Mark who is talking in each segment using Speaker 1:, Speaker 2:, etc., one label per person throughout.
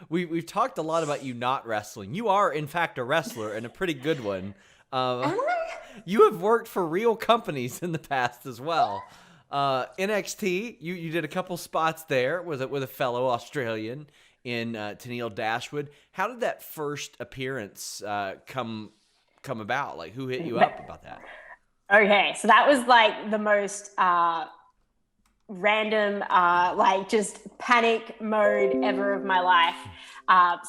Speaker 1: we've talked a lot about you not wrestling. You are, in fact, a wrestler and a pretty good one.
Speaker 2: Am I?
Speaker 1: You have worked for real companies in the past as well. NXT, you did a couple spots there with a fellow Australian in Tennille Dashwood. How did that first appearance come about? Like, who hit you up about that?
Speaker 2: Okay, so that was like the most random, like just panic mode ever of my life.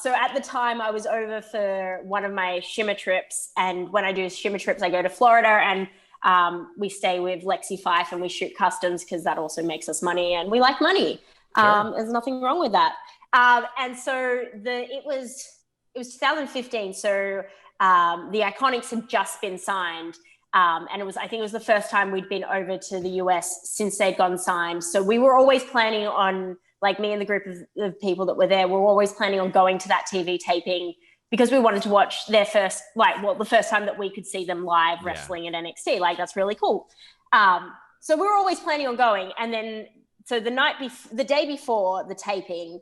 Speaker 2: So at the time, I was over for one of my shimmer trips, and when I do shimmer trips, I go to Florida, and we stay with Lexi Fife, and we shoot customs because that also makes us money, and we like money.
Speaker 1: Sure.
Speaker 2: There's nothing wrong with that. And so it was 2015. So the Iconics had just been signed. And I think it was the first time we'd been over to the US since they'd gone signed. So we were always planning on, like me and the group of people that were there, we were always planning on going to that TV taping because we wanted to watch their first, the first time that we could see them live wrestling at NXT. Like, that's really cool. So we were always planning on going. And then, so the day before the taping,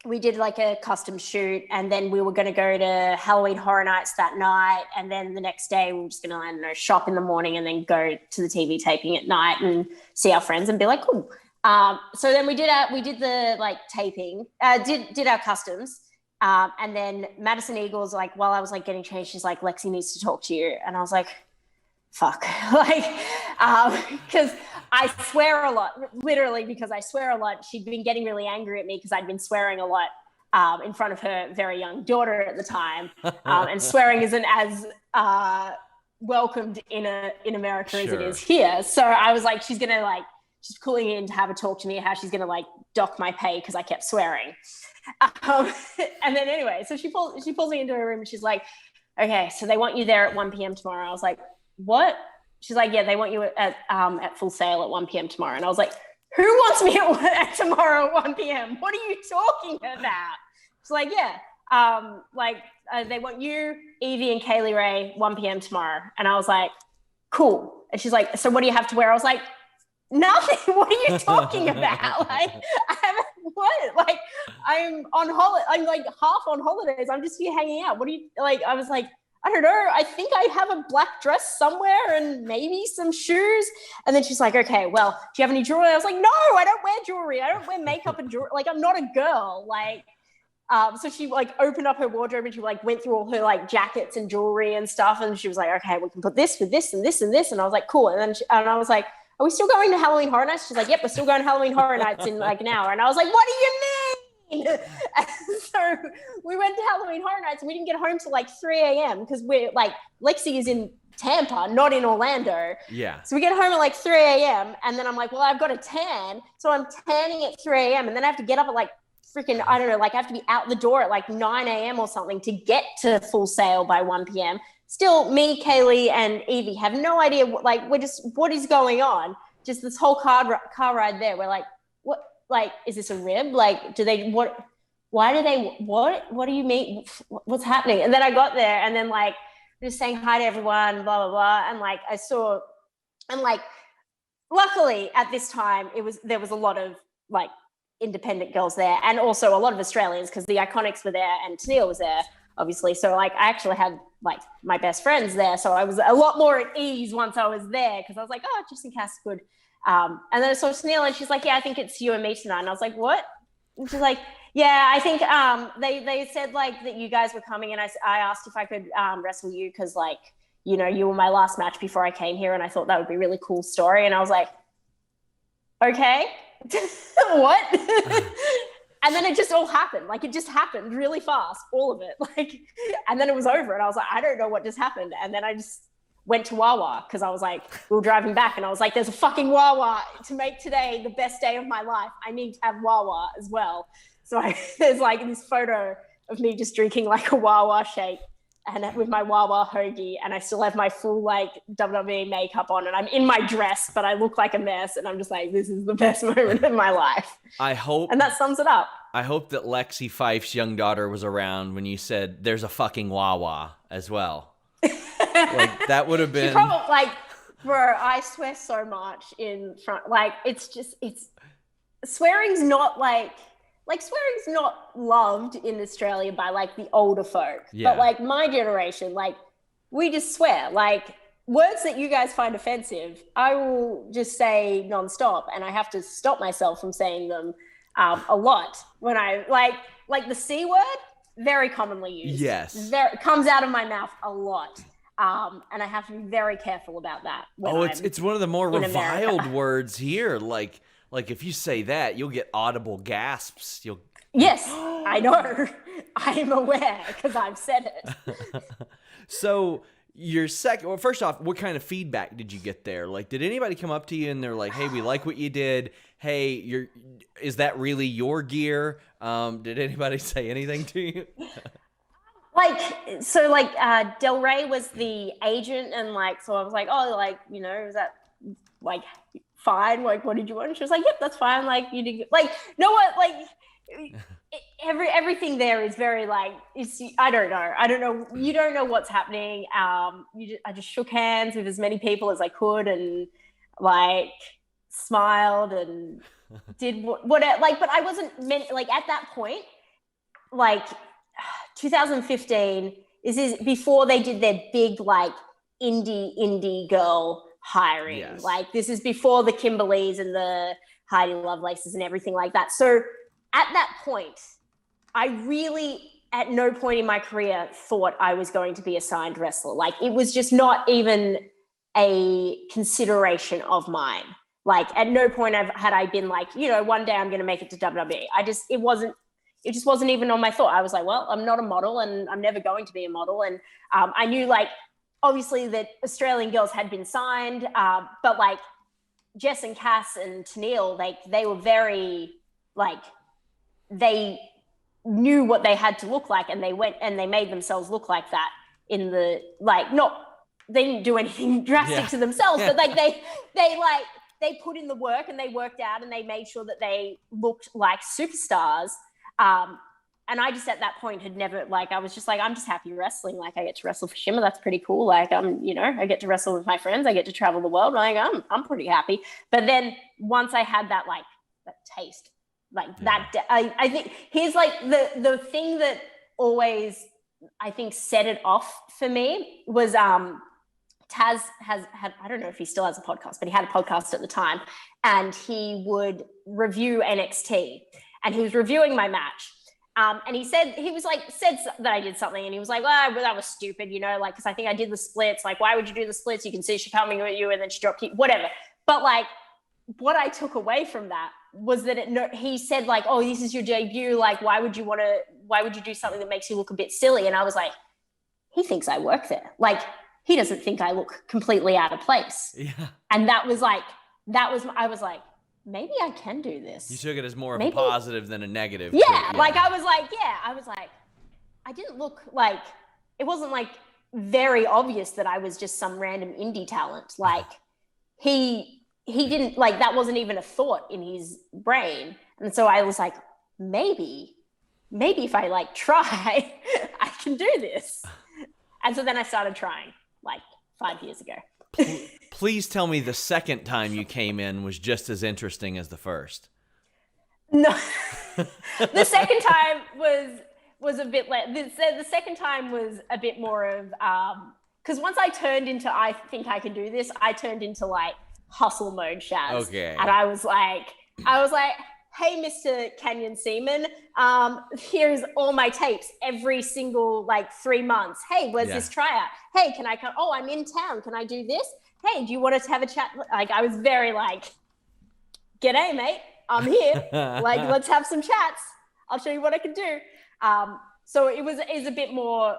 Speaker 2: we did like a custom shoot, and then we were going to go to Halloween Horror Nights that night. And then the next day we were just going to, I don't know, shop in the morning and then go to the TV taping at night and see our friends and be like, cool. So then we did the like taping, did our customs. And then Madison Eagles, like, while I was like getting changed, she's like, Lexi needs to talk to you. And I was like, fuck, like, because I swear a lot, literally because I swear a lot. She'd been getting really angry at me because I'd been swearing a lot in front of her very young daughter at the time. And swearing isn't as welcomed in America as it is here. So I was like, she's pulling in to have a talk to me, how she's gonna like dock my pay because I kept swearing. And then anyway, so she pulls me into her room and she's like, okay, so they want you there at 1 p.m. tomorrow. I was like, what? She's like, yeah, they want you at Full Sail at 1 p.m. tomorrow. And I was like, who wants me at tomorrow at 1 p.m.? What are you talking about? She's like, yeah, they want you, Evie, and Kaylee Ray 1 p.m. tomorrow. And I was like, cool. And she's like, so what do you have to wear? I was like, nothing. What are you talking about? Like, I haven't, what? Like, I'm on holiday. I'm like half on holidays. I'm just here hanging out. What do you, like, I was like, I don't know. I think I have a black dress somewhere and maybe some shoes. And then she's like, okay, well, do you have any jewelry? I was like, no, I don't wear jewelry. I don't wear makeup and jewelry. Like, I'm not a girl. Like, so she like opened up her wardrobe and she like went through all her like jackets and jewelry and stuff. And she was like, okay, we can put this with this and this and this. And I was like, cool. And then and I was like, are we still going to Halloween Horror Nights? She's like, yep, we're still going to Halloween Horror Nights in like an hour. And I was like, what do you mean? And so we went to Halloween Horror Nights and we didn't get home till like 3 a.m. because we're like, Lexi is in Tampa, not in Orlando.
Speaker 1: Yeah.
Speaker 2: So we get home at like 3 a.m. and then I'm like, well, I've got a tan. So I'm tanning at 3 a.m. and then I have to get up at like freaking, I don't know, like I have to be out the door at like 9 a.m. or something to get to Full Sail by 1 p.m. Still, me, Kaylee, and Evie have no idea, like, what is going on? Just this whole car ride there. We're like, what? Like, is this a rib? Like, why do what do you mean? What's happening? And then I got there and then like, just saying hi to everyone, blah, blah, blah. And like, luckily at this time, there was a lot of like independent girls there and also a lot of Australians because the Iconics were there and Tennille was there, obviously. So like, I actually had like my best friends there. So I was a lot more at ease once I was there because I was like, oh, just in case good. And then I saw Tennille and she's like, yeah, I think it's you and me tonight. And I was like, what? And she's like, yeah, I think they said like that you guys were coming and I asked if I could wrestle you because like, you know, you were my last match before I came here and I thought that would be a really cool story. And I was like, okay, what? And then it just all happened. Like it just happened really fast, all of it. Like, and then it was over and I was like, I don't know what just happened. And then I just went to Wawa because I was like, we were driving back and I was like, there's a fucking Wawa to make today the best day of my life. I need to have Wawa as well. So there's like this photo of me just drinking like a Wawa shake and with my Wawa hoagie and I still have my full like WWE makeup on and I'm in my dress, but I look like a mess and I'm just like, this is the best moment of my life. And that sums it up.
Speaker 1: I hope that Lexi Fife's young daughter was around when you said there's a fucking Wawa as well. Like that would have been.
Speaker 2: She probably like, bro, I swear so much in front. Like it's swearing's not like like swearing's not loved in Australia by like the older folk.
Speaker 1: Yeah.
Speaker 2: But like my generation, like we just swear. Like words that you guys find offensive, I will just say nonstop, and I have to stop myself from saying them a lot when I like the C word, very commonly used.
Speaker 1: Yes.
Speaker 2: Comes out of my mouth a lot. And I have to be very careful about that.
Speaker 1: It's one of the more reviled
Speaker 2: America.
Speaker 1: words here. Like if you say that, you'll get audible gasps.
Speaker 2: Yes, I know. I'm aware because I've said it.
Speaker 1: So your second, well, first off, what kind of feedback did you get there? Like, did anybody come up to you and they're like, "Hey, we like what you did. Hey, is that really your gear?" Did anybody say anything to you?
Speaker 2: Del Rey was the agent, and like, so I was like, oh, like, you know, is that like fine? Like, what did you want? And she was like, yep, that's fine. Like, you did, like, no what, like, everything there is very like, I don't know. You don't know what's happening. I just shook hands with as many people as I could, and like smiled and did what, like, but I wasn't meant, like, at that point, like 2015, this is before they did their big like indie girl hiring.
Speaker 1: Yes.
Speaker 2: Like this is before the Kimberleys and the Heidi Lovelaces and everything like that. So at that point, I really at no point in my career thought I was going to be a signed wrestler. Like it was just not even a consideration of mine. Like at no point had I been like, you know, one day I'm going to make it to WWE. It just wasn't even on my thought. I was like, well, I'm not a model and I'm never going to be a model. And I knew like, obviously that Australian girls had been signed, but like Jess and Cass and Tennille, like they were very, like, they knew what they had to look like, and they went and they made themselves look like that in the, like, they didn't do anything drastic to themselves, but like they put in the work and they worked out and they made sure that they looked like superstars. And I just at that point had never, like, I was just like, I'm just happy wrestling. Like I get to wrestle for Shimmer. That's pretty cool. Like you know, I get to wrestle with my friends. I get to travel the world. Like I'm pretty happy. But then once I had that, like that taste, like I think here's like the thing that always, I think, set it off for me was, Taz had, I don't know if he still has a podcast, but he had a podcast at the time, and he would review NXT, and he was reviewing my match. And he said that I did something, and he was like, well, that was stupid, you know, like, because I think I did the splits. Like, why would you do the splits? You can see she coming at you, and then she dropped you, whatever. But like, what I took away from that was that he said like, oh, this is your debut. Like, why would you do something that makes you look a bit silly? And I was like, he thinks I work there. Like, he doesn't think I look completely out of place.
Speaker 1: Yeah.
Speaker 2: And I was like, maybe I can do this.
Speaker 1: You took it as more of a positive than a negative.
Speaker 2: Yeah. Like, I was like, I didn't look like, it wasn't like very obvious that I was just some random indie talent. Like he didn't, like, that wasn't even a thought in his brain. And so I was like, maybe if I like try, I can do this. And so then I started trying like 5 years ago.
Speaker 1: Please tell me the second time you came in was just as interesting as the first.
Speaker 2: No, the second time was a bit less. The second time was a bit more of, because once I turned into, I think I can do this, I turned into like hustle mode Shaz.
Speaker 1: Okay.
Speaker 2: And I was like, hey, Mr. Canyon Seaman, here's all my tapes every single like 3 months. Hey, where's this tryout? Hey, can I come? Oh, I'm in town. Can I do this? Hey, do you want us to have a chat? Like, I was very like, g'day, mate. I'm here. Like, let's have some chats. I'll show you what I can do. So it was a bit more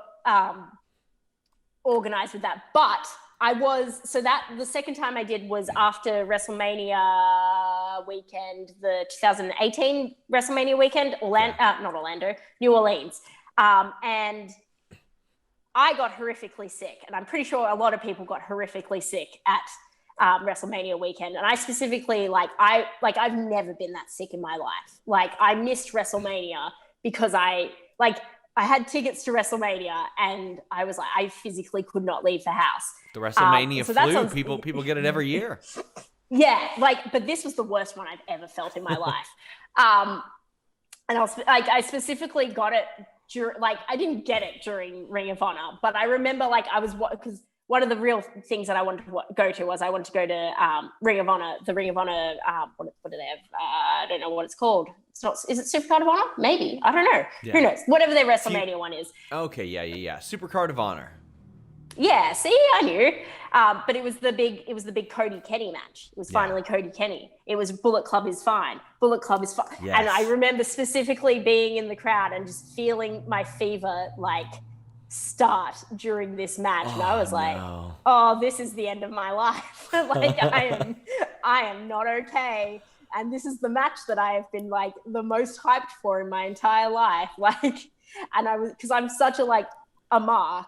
Speaker 2: organized with that. But the second time I did was after WrestleMania weekend, the 2018 WrestleMania weekend, New Orleans. And I got horrifically sick, and I'm pretty sure a lot of people got horrifically sick at WrestleMania weekend. And I specifically, I've never been that sick in my life. Like, I missed WrestleMania because I had tickets to WrestleMania, and I was like, I physically could not leave the house.
Speaker 1: The WrestleMania flu, people get it every year.
Speaker 2: Yeah, but this was the worst one I've ever felt in my life. and I specifically got it like I didn't get it during Ring of Honor, but I remember like I was because one of the real things that I wanted to go to was I wanted to go to Ring of Honor, the Ring of Honor. What do they have? I don't know what it's called. It's not. Is it Supercard of Honor? Maybe. I don't know. Yeah. Who knows? Whatever their WrestleMania one is.
Speaker 1: Okay. Yeah. Supercard of Honor.
Speaker 2: Yeah, see, I knew. But it was the big Cody Kenny match. It was finally Cody Kenny. It was Bullet Club is fine. Bullet Club is fine. Yes. And I remember specifically being in the crowd and just feeling my fever like start during this match. And I was like, oh, this is the end of my life. Like I am not okay. And this is the match that I have been like the most hyped for in my entire life. Like, and I was, because I'm such a mark.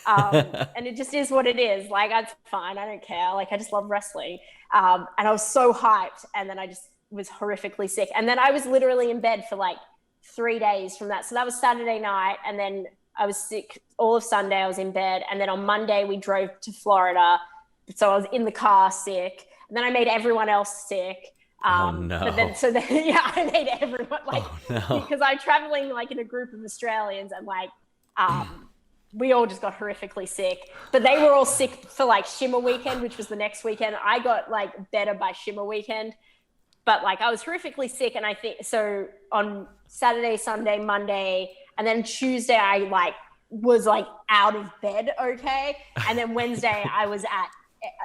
Speaker 2: And it just is what it is. Like, that's fine. I don't care. Like, I just love wrestling. And I was so hyped. And then I just was horrifically sick. And then I was literally in bed for like 3 days from that. So that was Saturday night. And then I was sick all of Sunday. I was in bed. And then on Monday, we drove to Florida. So I was in the car sick. And then I made everyone else sick.
Speaker 1: Oh, no.
Speaker 2: But then, I made everyone because I'm traveling like in a group of Australians and like, we all just got horrifically sick, but they were all sick for like Shimmer weekend, which was the next weekend. I got like better by Shimmer weekend, but like I was horrifically sick. And I think so on Saturday, Sunday, Monday, and then Tuesday, I like was like out of bed. Okay. And then Wednesday I was at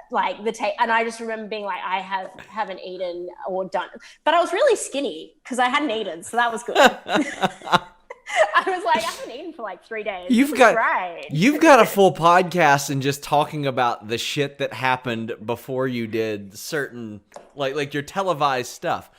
Speaker 2: like the tape, and I just remember being like, I haven't eaten or done, but I was really skinny because I hadn't eaten. So that was good. I was like, I haven't eaten for like 3 days.
Speaker 1: You've got a full podcast and just talking about the shit that happened before you did certain like your televised stuff.